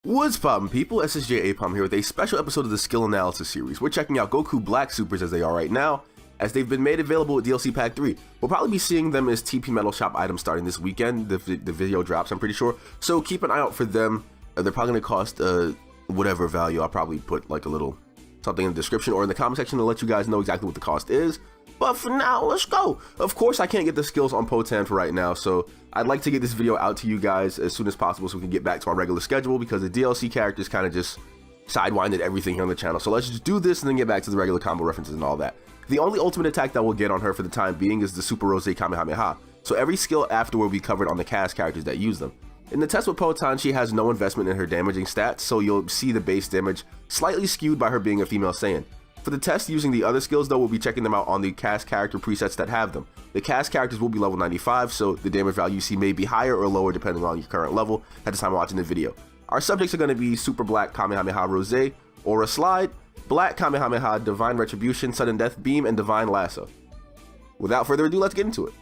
What's poppin' people, SSJAipom here with a special episode of the skill analysis series. We're checking out Goku Black Supers as they are right now, as they've been made available with DLC Pack 3. We'll probably be seeing them as TP Metal Shop items starting this weekend. The video drops, I'm pretty sure. So keep an eye out for them. They're probably going to cost whatever value. I'll probably put like a little something in the description or in the comment section to let you guys know exactly what the cost is. But for now, let's go. Of course, I can't get the skills on Potan for right now, so I'd like to get this video out to you guys as soon as possible so we can get back to our regular schedule, because the DLC characters kind of just sidewinded everything here on the channel. So let's just do this and then get back to the regular combo references and all that. The only ultimate attack that we'll get on her for the time being is the Super Rose Kamehameha, so every skill after will be covered on the cast characters that use them. In the test with Potan, she has no investment in her damaging stats, so you'll see the base damage slightly skewed by her being a female Saiyan. For the test using the other skills though, we'll be checking them out on the cast character presets that have them. The cast characters will be level 95, so the damage value you see may be higher or lower depending on your current level at the time of watching the video. Our subjects are going to be Super Black Kamehameha Rose, Aura Slide, Black Kamehameha, Divine Retribution, Sudden Death Beam, and Divine Lasso. Without further ado, let's get into it.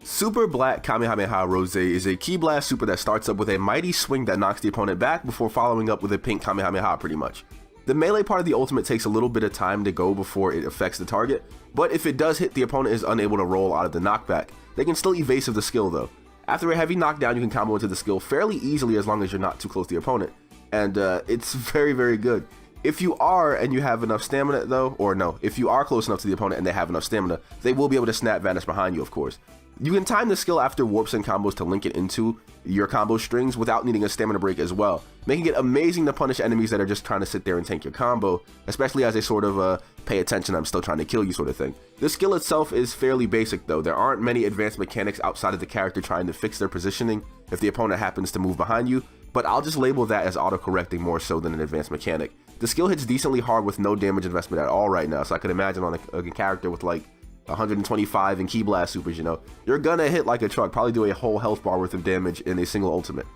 Super Black Kamehameha Rose is a Ki Blast super that starts up with a mighty swing that knocks the opponent back before following up with a pink Kamehameha pretty much. The melee part of the ultimate takes a little bit of time to go before it affects the target, but if it does hit, the opponent is unable to roll out of the knockback. They can still evasive the skill though. After a heavy knockdown, you can combo into the skill fairly easily as long as you're not too close to the opponent, and it's very good. If you are and you have enough stamina though, or no, if you are close enough to the opponent and they have enough stamina, they will be able to snap vanish behind you, of course. You can time the skill after warps and combos to link it into your combo strings without needing a stamina break as well, making it amazing to punish enemies that are just trying to sit there and tank your combo, especially as a sort of pay attention, I'm still trying to kill you sort of thing. The skill itself is fairly basic though. There aren't many advanced mechanics outside of the character trying to fix their positioning if the opponent happens to move behind you, but I'll just label that as auto-correcting more so than an advanced mechanic. The skill hits decently hard with no damage investment at all right now, so I could imagine on a character with like 125 and Ki Blast supers, you know, you're gonna hit like a truck, probably do a whole health bar worth of damage in a single ultimate.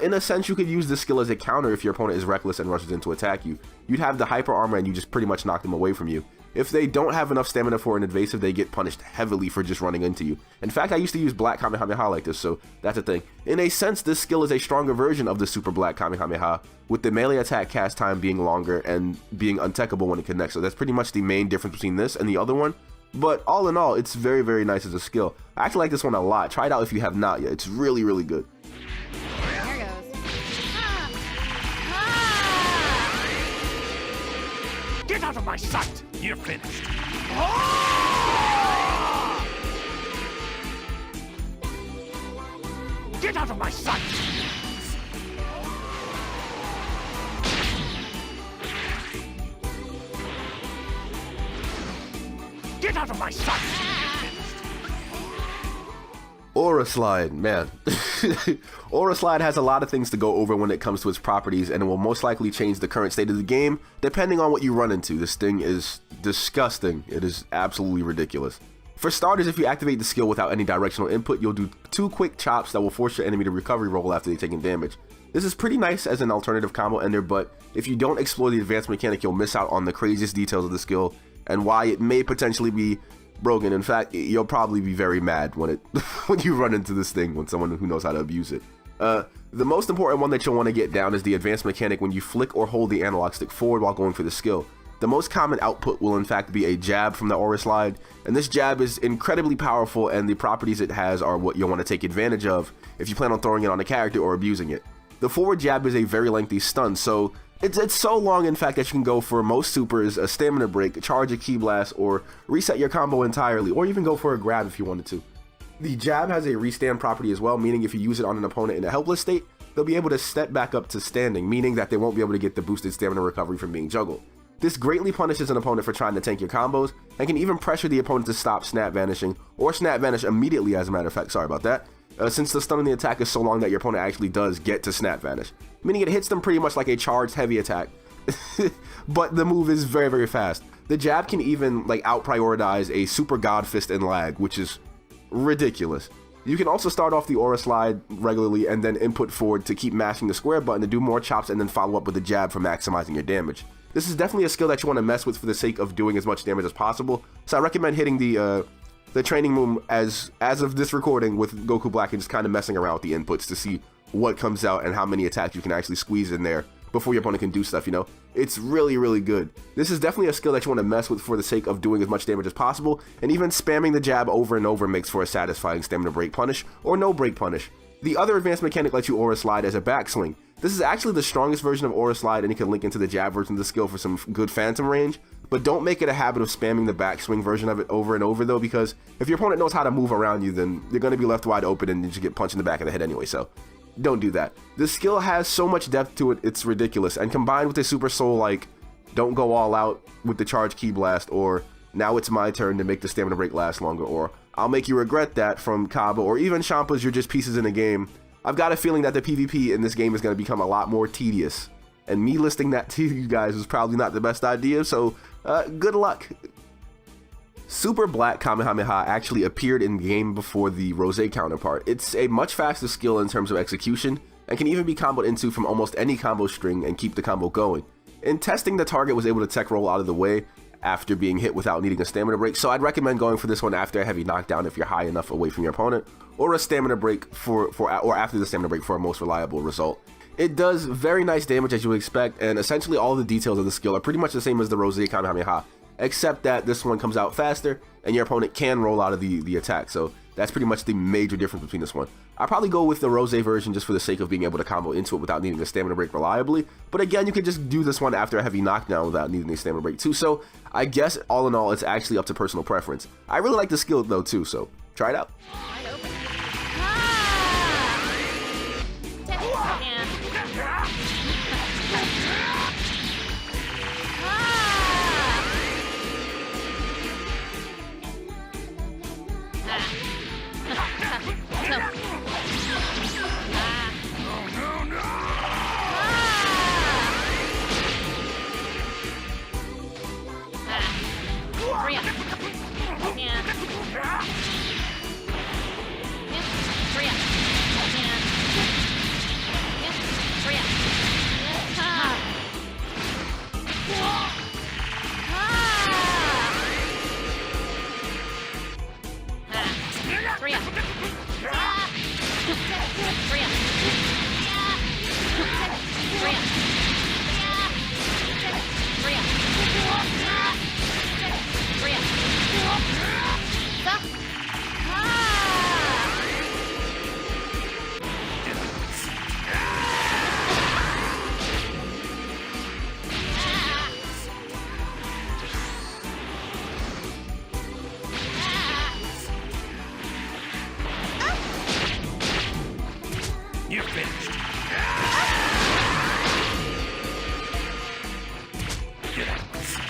In a sense, you could use this skill as a counter if your opponent is reckless and rushes in to attack you. You'd have the hyper armor and you just pretty much knock them away from you. If they don't have enough stamina for an invasive, they get punished heavily for just running into you. In fact, I used to use Black Kamehameha like this, so that's a thing. In a sense, this skill is a stronger version of the Super Black Kamehameha, with the melee attack cast time being longer and being untechable when it connects. So that's pretty much the main difference between this and the other one. But all in all, it's very nice as a skill. I actually like this one a lot. Try it out if you have not yet. It's really good. There goes. Get out of my sight! You're finished. Get out of my sight! Get out of my sight! Aura Slide, man. Aura Slide has a lot of things to go over when it comes to its properties, and it will most likely change the current state of the game depending on what you run into. This thing is disgusting. It is absolutely ridiculous. For starters, if you activate the skill without any directional input, you'll do 2 quick chops that will force your enemy to recovery roll after they've taken damage. This is pretty nice as an alternative combo ender, but if you don't explore the advanced mechanic, you'll miss out on the craziest details of the skill and why it may potentially be broken. In fact, you'll probably be very mad when when you run into this thing, when someone who knows how to abuse it. The most important one that you'll want to get down is the advanced mechanic when you flick or hold the analog stick forward while going for the skill. The most common output will in fact be a jab from the Aura Slide, and this jab is incredibly powerful, and the properties it has are what you'll want to take advantage of if you plan on throwing it on a character or abusing it. The forward jab is a very lengthy stun, so it's so long in fact that you can go for most supers, a stamina break, charge a Ki Blast, or reset your combo entirely, or even go for a grab if you wanted to. The jab has a restand property as well, meaning if you use it on an opponent in a helpless state, they'll be able to step back up to standing, meaning that they won't be able to get the boosted stamina recovery from being juggled. This greatly punishes an opponent for trying to tank your combos, and can even pressure the opponent to stop snap vanishing, or snap vanish immediately as a matter of fact, sorry about that. Since the stun on the attack is so long that your opponent actually does get to snap vanish, meaning it hits them pretty much like a charged heavy attack, but the move is very fast. The jab can even like out prioritize a super god fist and lag, which is ridiculous. You can also start off the Aura Slide regularly and then input forward to keep mashing the square button to do more chops and then follow up with the jab for maximizing your damage. This is definitely a skill that you want to mess with for the sake of doing as much damage as possible, so I recommend hitting the training room as of this recording with Goku Black and just kind of messing around with the inputs to see what comes out and how many attacks you can actually squeeze in there before your opponent can do stuff, you know? It's really, really good. This is definitely a skill that you want to mess with for the sake of doing as much damage as possible, and even spamming the jab over and over makes for a satisfying stamina break punish, or no break punish. The other advanced mechanic lets you aura slide as a backswing. This is actually the strongest version of aura slide, and you can link into the jab version of the skill for some good phantom range, but don't make it a habit of spamming the backswing version of it over and over though, because if your opponent knows how to move around you, then you're going to be left wide open and you just get punched in the back of the head anyway, so don't do that. This skill has so much depth to it, it's ridiculous, and combined with a super soul like don't go all out with the charge ki blast, or now it's my turn to make the stamina break last longer, or I'll make you regret that from Kaba, or even Champa's you're just pieces in the game. I've got a feeling that the PvP in this game is going to become a lot more tedious, and me listing that to you guys was probably not the best idea, so good luck. Super Black Kamehameha actually appeared in game before the Rose counterpart. It's a much faster skill in terms of execution, and can even be comboed into from almost any combo string and keep the combo going. In testing, the target was able to tech roll out of the way after being hit without needing a stamina break, so I'd recommend going for this one after a heavy knockdown if you're high enough away from your opponent, or a stamina break or after the stamina break for a most reliable result. It does very nice damage as you would expect, and essentially all the details of the skill are pretty much the same as the Rose Kamehameha, except that this one comes out faster and your opponent can roll out of the attack, so that's pretty much the major difference between this one. I'll probably go with the Rose version just for the sake of being able to combo into it without needing a stamina break reliably, but again, you can just do this one after a heavy knockdown without needing a stamina break too, so I guess all in all it's actually up to personal preference. I really like the skill though too, so try it out. Wide open. You're finished. Get out of my sight.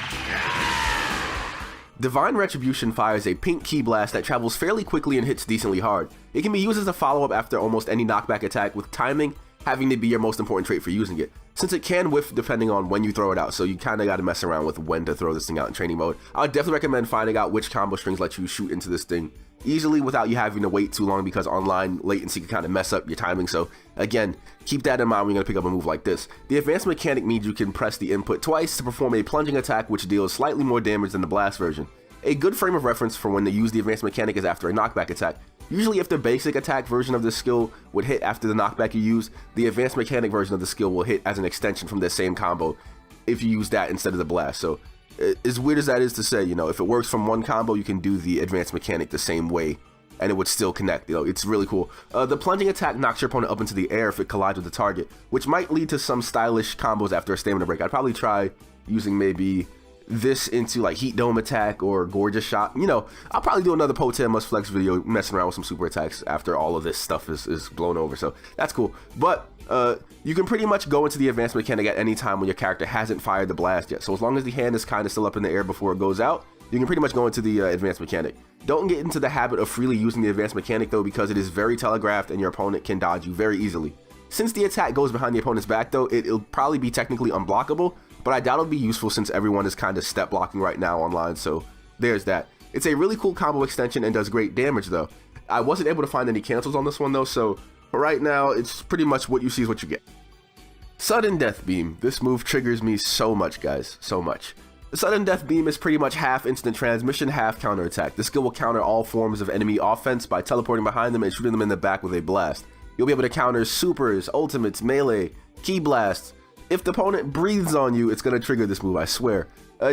Divine Retribution fires a pink ki blast that travels fairly quickly and hits decently hard. It can be used as a follow-up after almost any knockback attack, with timing having to be your most important trait for using it, since it can whiff depending on when you throw it out, so you kinda gotta mess around with when to throw this thing out in training mode. I would definitely recommend finding out which combo strings let you shoot into this thing easily without you having to wait too long, because online latency can kinda mess up your timing, so again, keep that in mind when you're gonna pick up a move like this. The advanced mechanic means you can press the input twice to perform a plunging attack which deals slightly more damage than the blast version. A good frame of reference for when to use the advanced mechanic is after a knockback attack. Usually if the basic attack version of this skill would hit after the knockback you use, the advanced mechanic version of the skill will hit as an extension from the same combo if you use that instead of the blast. So as weird as that is to say, you know, if it works from one combo, you can do the advanced mechanic the same way and it would still connect. You know, it's really cool. The plunging attack knocks your opponent up into the air if it collides with the target, which might lead to some stylish combos after a stamina break. I'd probably try using maybe this into like Heat Dome attack or Gorgeous Shot. You know, I'll probably do another Poten Must Flex video messing around with some super attacks after all of this stuff is blown over, so that's cool. But you can pretty much go into the advanced mechanic at any time when your character hasn't fired the blast yet, so as long as the hand is kind of still up in the air before it goes out, you can pretty much go into the advanced mechanic. Don't get into the habit of freely using the advanced mechanic though, because it is very telegraphed and your opponent can dodge you very easily. Since the attack goes behind the opponent's back though, it'll probably be technically unblockable, but I doubt it'll be useful since everyone is kind of step blocking right now online, so there's that. It's a really cool combo extension and does great damage though. I wasn't able to find any cancels on this one though, so for right now, it's pretty much what you see is what you get. Sudden Death Beam. This move triggers me so much, guys, so much. The Sudden Death Beam is pretty much half instant transmission, half counterattack. The skill will counter all forms of enemy offense by teleporting behind them and shooting them in the back with a blast. You'll be able to counter supers, ultimates, melee, ki blasts. If the opponent breathes on you, it's going to trigger this move, I swear.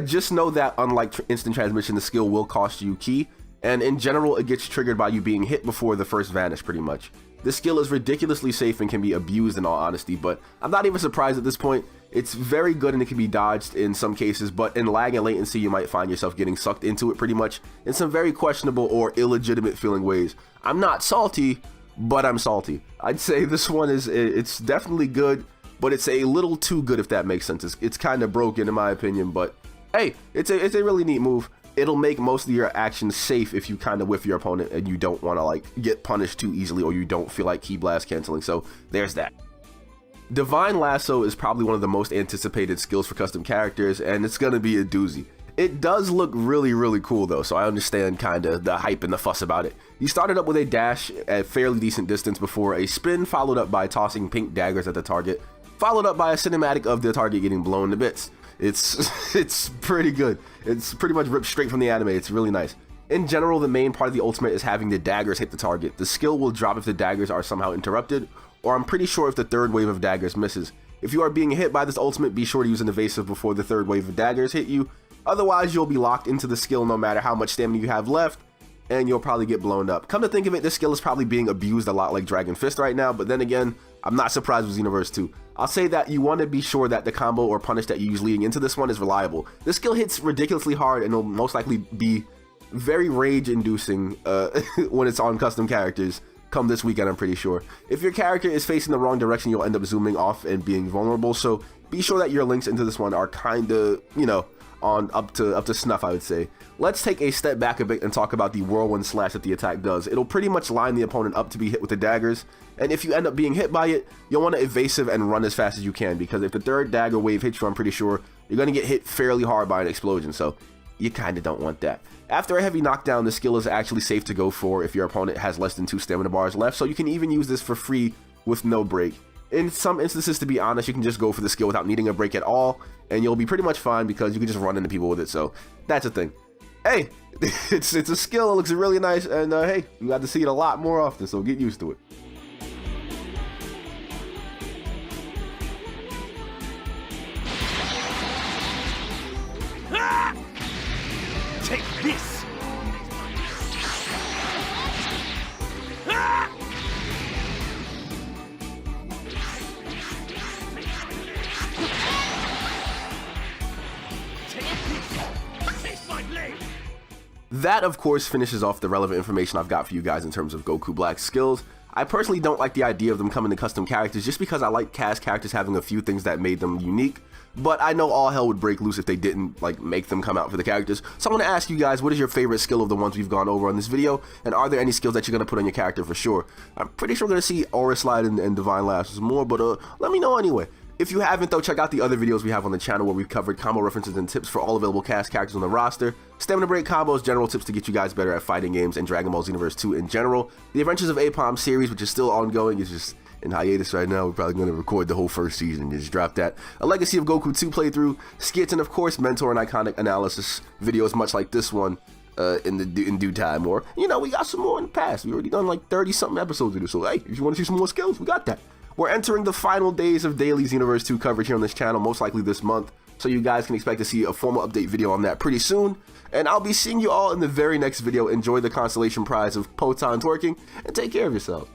Just know that unlike instant transmission, the skill will cost you ki, and in general it gets triggered by you being hit before the first vanish pretty much. This skill is ridiculously safe and can be abused in all honesty, but I'm not even surprised at this point. It's very good and it can be dodged in some cases, but in lag and latency you might find yourself getting sucked into it pretty much in some very questionable or illegitimate feeling ways. I'm not salty, but I'm salty. I'd say this one it's definitely good, but it's a little too good if that makes sense. It's kind of broken in my opinion, but hey, it's a really neat move. It'll make most of your actions safe if you kind of whiff your opponent and you don't want to like get punished too easily, or you don't feel like ki blast canceling. So there's that. Divine Lasso is probably one of the most anticipated skills for custom characters, and it's gonna be a doozy. It does look really cool though, so I understand kind of the hype and the fuss about it. You started up with a dash at fairly decent distance before a spin, followed up by tossing pink daggers at the target, followed up by a cinematic of the target getting blown to bits. It's pretty good. It's pretty much ripped straight from the anime. It's really nice. In general, the main part of the ultimate is having the daggers hit the target. The skill will drop if the daggers are somehow interrupted, or I'm pretty sure if the third wave of daggers misses. If you are being hit by this ultimate, be sure to use an evasive before the third wave of daggers hit you. Otherwise, you'll be locked into the skill no matter how much stamina you have left, and you'll probably get blown up. Come to think of it, this skill is probably being abused a lot like Dragon Fist right now, but then again, I'm not surprised with Xenoverse 2. I'll say that you want to be sure that the combo or punish that you use leading into this one is reliable. This skill hits ridiculously hard and will most likely be very rage-inducing when it's on custom characters come this weekend, I'm pretty sure. If your character is facing the wrong direction, you'll end up zooming off and being vulnerable, so be sure that your links into this one are kinda, you know, on up to snuff, I would say. Let's take a step back a bit and talk about the whirlwind slash that the attack does. It'll pretty much line the opponent up to be hit with the daggers, and if you end up being hit by it, you'll want to evasive and run as fast as you can, because if the third dagger wave hits you, I'm pretty sure you're going to get hit fairly hard by an explosion, so you kind of don't want that. After a heavy knockdown, the skill is actually safe to go for if your opponent has less than 2 stamina bars left, so you can even use this for free with no break. In some instances, to be honest, you can just go for the skill without needing a break at all, and you'll be pretty much fine because you can just run into people with it, so that's a thing. Hey, it's a skill, it looks really nice, and hey, you got to see it a lot more often, so get used to it. Ah! Take this! Ah! That, of course, finishes off the relevant information I've got for you guys in terms of Goku Black's skills. I personally don't like the idea of them coming to custom characters just because I like cast characters having a few things that made them unique, but I know all hell would break loose if they didn't like make them come out for the characters. So I'm going to ask you guys, what is your favorite skill of the ones we've gone over on this video, and are there any skills that you're going to put on your character for sure? I'm pretty sure we're going to see Aura Slide and Divine Lashes more, but let me know anyway. If you haven't though, check out the other videos we have on the channel where we've covered combo references and tips for all available cast characters on the roster, stamina break combos, general tips to get you guys better at fighting games, and Dragonball Xenoverse 2 in general. The Adventures of Aipom series, which is still ongoing, is just in hiatus right now. We're probably going to record the whole first season and just drop that. A Legacy of Goku 2 playthrough, skits, and of course mentor and iconic analysis videos much like this one in due time. Or, you know, we got some more in the past. We already done like 30-something episodes of this, so hey, if you want to see some more skills, we got that. We're entering the final days of daily Xenoverse 2 coverage here on this channel, most likely this month, so you guys can expect to see a formal update video on that pretty soon, and I'll be seeing you all in the very next video. Enjoy the consolation prize of Poton twerking, and take care of yourselves.